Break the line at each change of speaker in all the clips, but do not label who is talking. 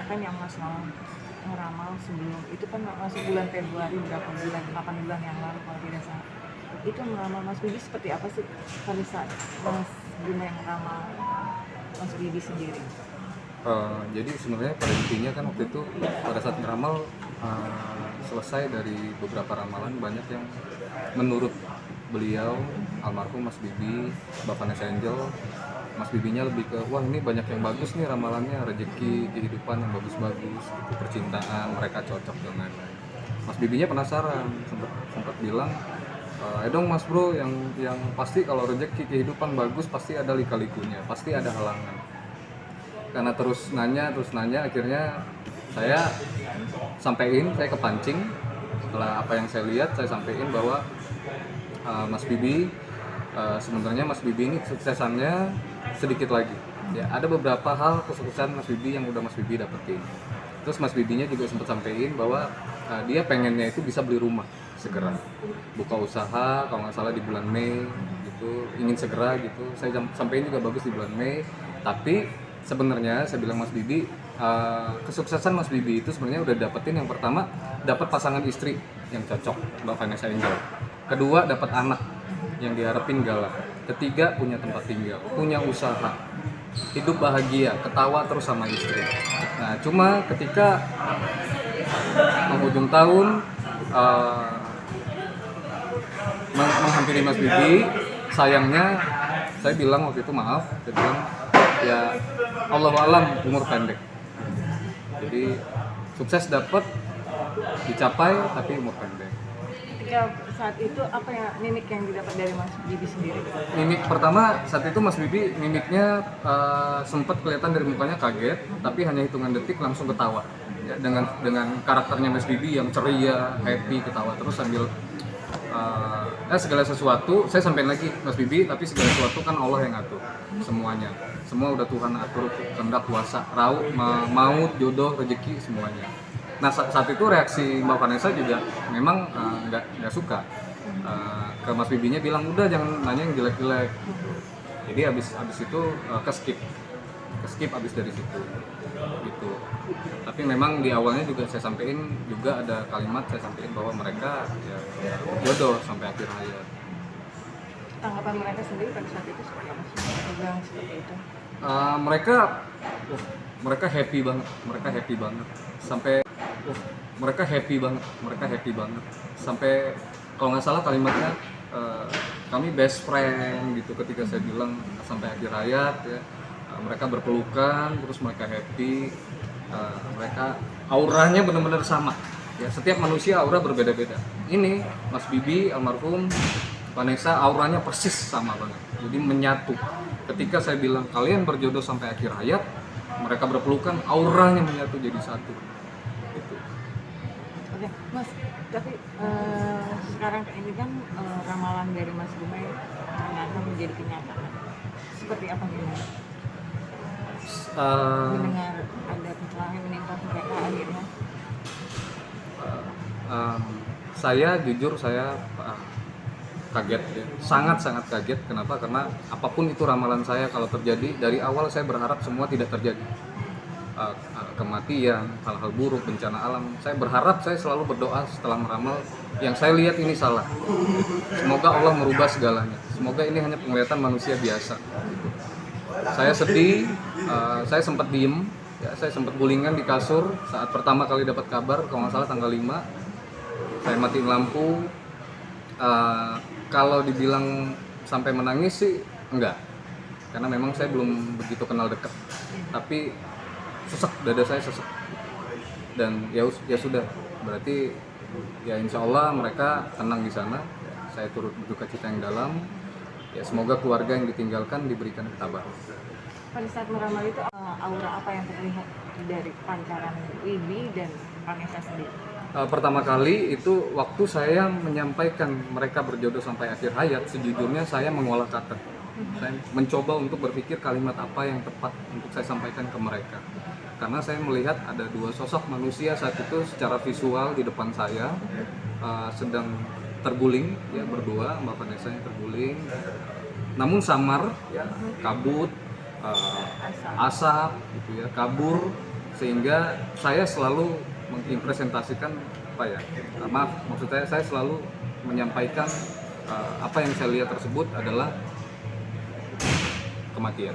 kan yang Mas mau ngeramal sebelum itu kan masuk bulan Februari berapa bulan 8 bulan yang lalu kalau tidak salah. Itu ngeramal Mas Bibi seperti apa sih pada saat Mas Bima yang ngeramal Mas Bibi sendiri?
Jadi sebenarnya pada intinya kan waktu itu pada saat ngeramal selesai dari beberapa ramalan, banyak yang menurut beliau almarhum Mas Bibi, Bapak Vanessa Angel, Mas Bibinya lebih ke wah ini banyak yang bagus nih ramalannya, rezeki, kehidupan yang bagus-bagus, gitu, percintaan mereka cocok dan lain-lain. Mas Bibinya penasaran, sempat bilang dong Mas Bro, yang pasti kalau rezeki kehidupan bagus pasti ada lika-likunya, pasti ada halangan. Karena terus nanya, akhirnya saya saya kepancing. Setelah apa yang saya lihat, saya sampaikan bahwa Mas Bibi sebenarnya Mas Bibi ini kesuksesannya sedikit lagi. Ya, ada beberapa hal kesuksesan Mas Bibi yang udah Mas Bibi dapetin. Terus Mas Bibinya juga sempat sampaikan bahwa dia pengennya itu bisa beli rumah segera, buka usaha kalau nggak salah di bulan Mei gitu, ingin segera gitu. Saya sampaikan juga bagus di bulan Mei, tapi sebenarnya saya bilang Mas Bibi, kesuksesan Mas Bibi itu sebenarnya udah dapetin. Yang pertama, dapat pasangan istri yang cocok, Mbak Vanessa Angel. Kedua, dapat anak yang diharapin galak. Ketiga, punya tempat tinggal, punya usaha, hidup bahagia, ketawa terus sama istri. Nah, cuma ketika penghujung tahun menghampiri Mas Bibi, sayangnya saya bilang waktu itu maaf, saya bilang ya Allahu alam umur pendek. Jadi sukses dapat, dicapai tapi umur pendek.
Ketika saat itu apa ya mimik yang didapat dari Mas Bibi sendiri?
Mimik pertama saat itu Mas Bibi mimiknya sempat kelihatan dari mukanya kaget, tapi hanya hitungan detik langsung ketawa. Ya, dengan karakternya Mas Bibi yang ceria, happy, ketawa terus sambil segala sesuatu. Saya sampaikan lagi Mas Bibi, tapi segala sesuatu kan Allah yang atur semuanya. Semua udah Tuhan atur, kehendak, kuasa, raut, maut, jodoh, rezeki semuanya. Nah saat itu reaksi Mbak Vanessa juga memang nggak suka. Ke Mas Bibinya bilang udah jangan nanya yang jelek-jelek. Jadi abis itu ke skip abis dari situ gitu. Tapi memang di awalnya juga saya sampaikan, juga ada kalimat saya sampaikan bahwa mereka ya jodoh sampai akhir hayat.
Tanggapan mereka sendiri pada saat itu seperti apa sih? Bilang seperti itu.
Mereka happy banget sampai mereka happy banget sampai kalau nggak salah kalimatnya kami best friend gitu ketika saya bilang sampai akhir hayat ya. Mereka berpelukan terus mereka happy, mereka auranya benar-benar sama ya. Setiap manusia aura berbeda-beda. Ini Mas Bibi almarhum, Vanessa auranya persis sama banget, jadi menyatu. Ketika saya bilang kalian berjodoh sampai akhir hayat, mereka berpelukan, auranya menyatu jadi satu gitu.
Oke, Mas, tapi sekarang ini kan ramalan dari Mas Bima ternyata menjadi kenyataan. Seperti apa nih? Mendengar ada kecelakaan menimpa mereka akhirnya.
Saya jujur kaget ya, sangat kaget. Kenapa? Karena apapun itu ramalan saya kalau terjadi dari awal saya berharap semua tidak terjadi. Kematian, hal-hal buruk, bencana alam. Saya berharap, saya selalu berdoa setelah meramal yang saya lihat ini salah. Semoga Allah merubah segalanya. Semoga ini hanya penglihatan manusia biasa. Saya sedih, saya sempat diem, ya, saya sempat gulingan di kasur saat pertama kali dapat kabar, kalau nggak salah tanggal 5. Saya matiin lampu. Kalau dibilang sampai menangis sih enggak, karena memang saya belum begitu kenal dekat. Tapi sesek, dada saya sesek. Dan ya sudah, berarti ya insya Allah mereka tenang di sana. Saya turut berduka cita yang dalam. Ya semoga keluarga yang ditinggalkan diberikan ketabahan.
Pada saat meramal itu aura apa yang terlihat dari pancaran Bibi dan Vanessa sendiri?
Pertama kali itu waktu saya menyampaikan mereka berjodoh sampai akhir hayat, sejujurnya saya mengolah kata. Saya mencoba untuk berpikir kalimat apa yang tepat untuk saya sampaikan ke mereka. Karena saya melihat ada dua sosok manusia saat itu secara visual di depan saya sedang terguling ya, berdua, Mbak Vanessa yang terguling, namun samar ya, kabut, asap gitu ya, kabur sehingga saya selalu mengimpresentasikan maksud saya selalu menyampaikan apa yang saya lihat tersebut adalah kematian.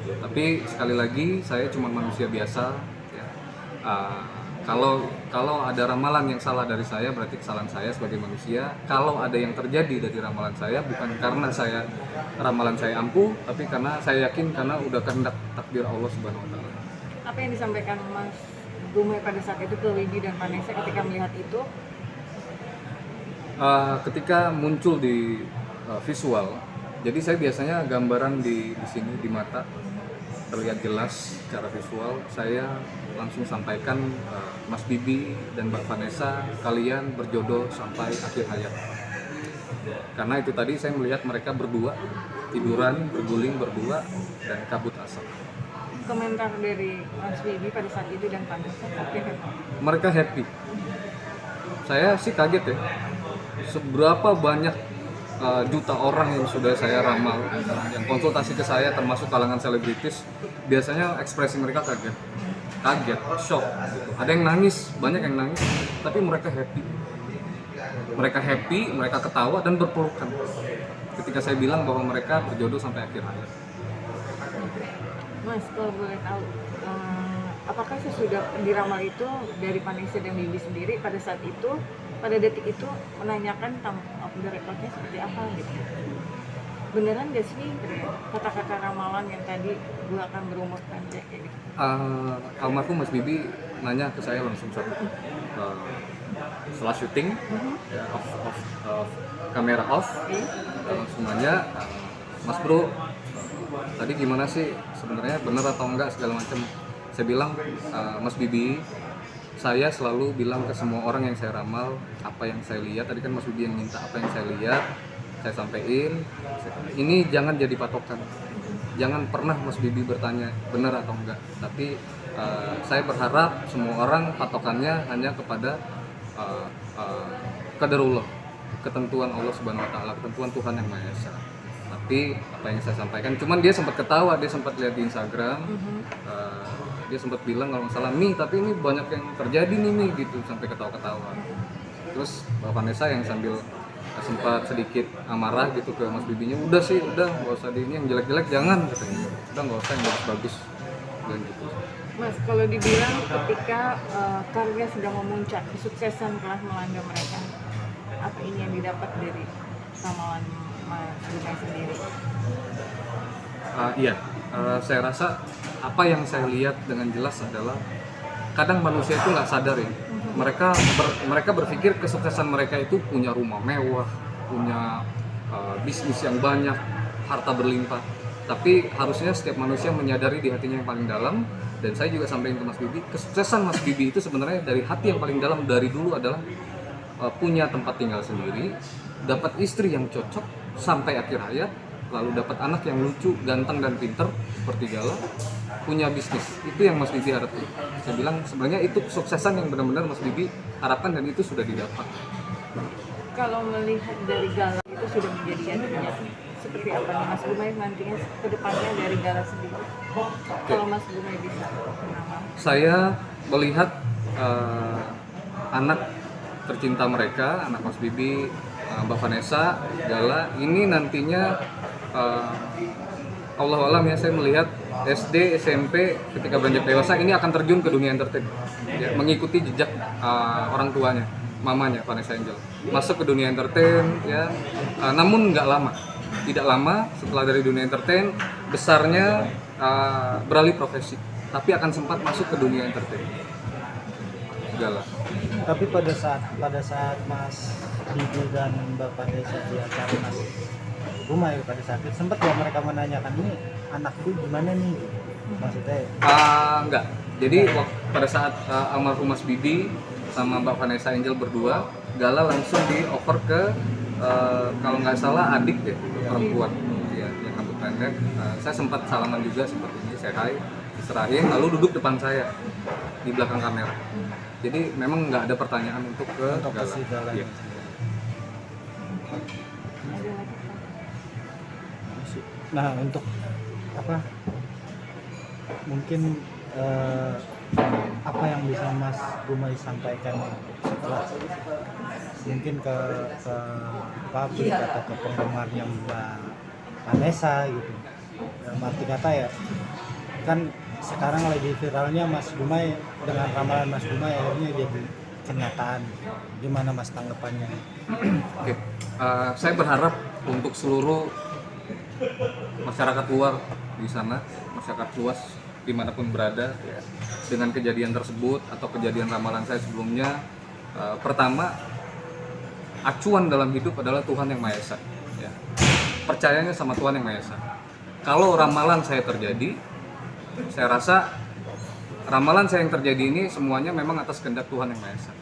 Tapi sekali lagi saya cuma manusia biasa ya. Kalau ada ramalan yang salah dari saya, berarti kesalahan saya sebagai manusia. Kalau ada yang terjadi dari ramalan saya, bukan karena ramalan saya ampuh, tapi karena saya yakin karena udah kehendak takdir Allah Subhanahu wa taala.
Apa yang disampaikan Mas Gumai pada saat itu ke Widi dan Vanessa ketika melihat itu?
Ketika muncul di visual, jadi saya biasanya gambaran di sini di mata terlihat jelas secara visual. Saya langsung sampaikan, Mas Bibi dan Mbak Vanessa, kalian berjodoh sampai akhir hayat. Karena itu tadi saya melihat mereka berdua tiduran berguling berdua dan kabut asap.
Komentar dari Mas Bibi pada saat itu dan Vanessa seperti apa?
Mereka happy. Saya sih kaget ya, seberapa banyak juta orang yang sudah saya ramal, yang konsultasi ke saya termasuk kalangan selebritis, biasanya ekspresi mereka kaget, shock gitu. Ada yang nangis, banyak yang nangis, tapi mereka happy, mereka ketawa dan berpelukan ketika saya bilang bahwa mereka berjodoh sampai akhir hayat.
Mas, kalau boleh tahu, apakah sesudah diramal itu dari Vanessa dan Bibi sendiri pada saat itu, pada detik itu menanyakan tentang off the record-nya seperti apa gitu? Beneran gak sih kata-kata ramalan yang tadi gue akan berumur pendek kayak gitu?
Almarhum Mas Bibi nanya ke saya langsung setelah syuting, ya, kamera off, langsung nanya, Mas Bro, tadi gimana sih sebenarnya, bener atau enggak segala macam. Saya bilang, Mas Bibi, saya selalu bilang ke semua orang yang saya ramal apa yang saya lihat. Tadi kan Mas Bibi yang minta apa yang saya lihat, saya sampaikan. Ini jangan jadi patokan. Jangan pernah Mas Bibi bertanya benar atau enggak. Tapi saya berharap semua orang patokannya hanya kepada qadarullah, ketentuan Allah Subhanahu wa taala, ketentuan Tuhan yang Maha Esa. Tapi apa yang saya sampaikan, cuman dia sempat ketawa, dia sempat lihat di Instagram, dia sempat bilang kalau nggak salah, tapi ini banyak yang terjadi nih gitu, sampai ketawa-ketawa. Terus Mbak Vanessa yang sambil sempat sedikit amarah gitu ke Mas Bibinya, udah nggak usah di ini, yang jelek-jelek jangan katanya, udah nggak usah yang bagus-bagus dan gitu.
Mas, kalau dibilang ketika karya sedang memuncak, kesuksesan telah melanda mereka, apa ini yang didapat dari ramalan Mas Gumai sendiri?
Iya, saya rasa apa yang saya lihat dengan jelas adalah kadang manusia itu nggak sadar ya. Mereka berpikir kesuksesan mereka itu punya rumah mewah, punya bisnis yang banyak, harta berlimpah. Tapi harusnya setiap manusia menyadari di hatinya yang paling dalam. Dan saya juga sampaikan ke Mas Bibi, kesuksesan Mas Bibi itu sebenarnya dari hati yang paling dalam dari dulu adalah punya tempat tinggal sendiri, dapat istri yang cocok sampai akhir hayat, lalu dapat anak yang lucu, ganteng dan pinter seperti Gala, punya bisnis. Itu yang Mas Bibi harapkan. Saya bilang sebenarnya itu kesuksesan yang benar-benar Mas Bibi harapkan dan itu sudah didapat.
Kalau melihat dari Gala itu sudah menjadi jadinya, seperti apa nih Mas Gumai nantinya ke depannya dari Gala sendiri? Kalau Mas Gumai bisa menambah.
Saya melihat anak tercinta mereka, anak Mas Bibi, Mbak Vanessa, Gala, ini nantinya Allah alam ya, saya melihat SD, SMP, ketika beranjak dewasa ini akan terjun ke dunia entertain, ya, mengikuti jejak orang tuanya, mamanya Vanessa Angel, masuk ke dunia entertain, ya. Namun tidak lama setelah dari dunia entertain, besarnya beralih profesi, tapi akan sempat masuk ke dunia entertain. Gala.
Tapi pada saat Mas Bibi dan Mbak Vanessa di acara Mas Gumai pada saat itu sempat ya mereka menanyakan, ini anakku gimana nih maksudnya?
Enggak. Jadi pada saat almarhum Mas Bibi sama Mbak Vanessa Angel berdua, Gala langsung di offer ke kalau nggak salah adik ya, perempuan ya, yang rambut pendek. Saya sempat salaman juga seperti ini, saya hai, diserahin, lalu duduk depan saya di belakang kamera. Jadi memang nggak ada pertanyaan untuk Gala.
Si Gala
Ya.
Nah, untuk apa? Mungkin apa yang bisa Mas Gumai sampaikan setelah mungkin ke publik atau ke penggemarnya Mbak Vanessa gitu. Dalam arti kata ya, kan sekarang lagi viralnya Mas Gumai dengan ramalan Mas Gumai akhirnya jadi kenyataan. Gimana Mas tanggapannya?
Oke, saya berharap untuk seluruh masyarakat luar di sana, masyarakat luas dimanapun berada, ya, dengan kejadian tersebut atau kejadian ramalan saya sebelumnya, pertama, acuan dalam hidup adalah Tuhan yang Maha Esa. Ya. Percayanya sama Tuhan yang Maha Esa. Kalau ramalan saya terjadi, saya rasa ramalan saya yang terjadi ini semuanya memang atas kehendak Tuhan yang Maha Esa.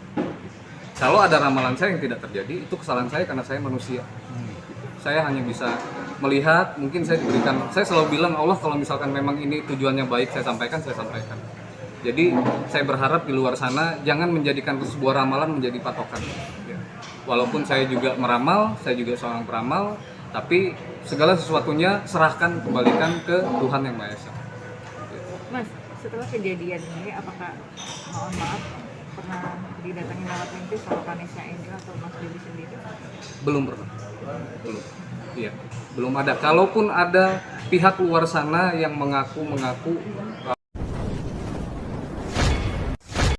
Kalau ada ramalan saya yang tidak terjadi, itu kesalahan saya karena saya manusia. Saya hanya bisa melihat, mungkin saya diberikan, saya selalu bilang Allah kalau misalkan memang ini tujuannya baik saya sampaikan. Jadi saya berharap di luar sana jangan menjadikan sebuah ramalan menjadi patokan. Ya. Walaupun saya juga meramal, saya juga seorang peramal, tapi segala sesuatunya serahkan, kembalikan ke Tuhan yang Maha Esa.
Mas, setelah kejadian ini apakah mohon maaf pernah didatangi lewat mimpi sama Vanessa Angel atau Mas Bibi sendiri?
Belum pernah. Belum. Iya, belum ada. Kalaupun ada pihak luar sana yang mengaku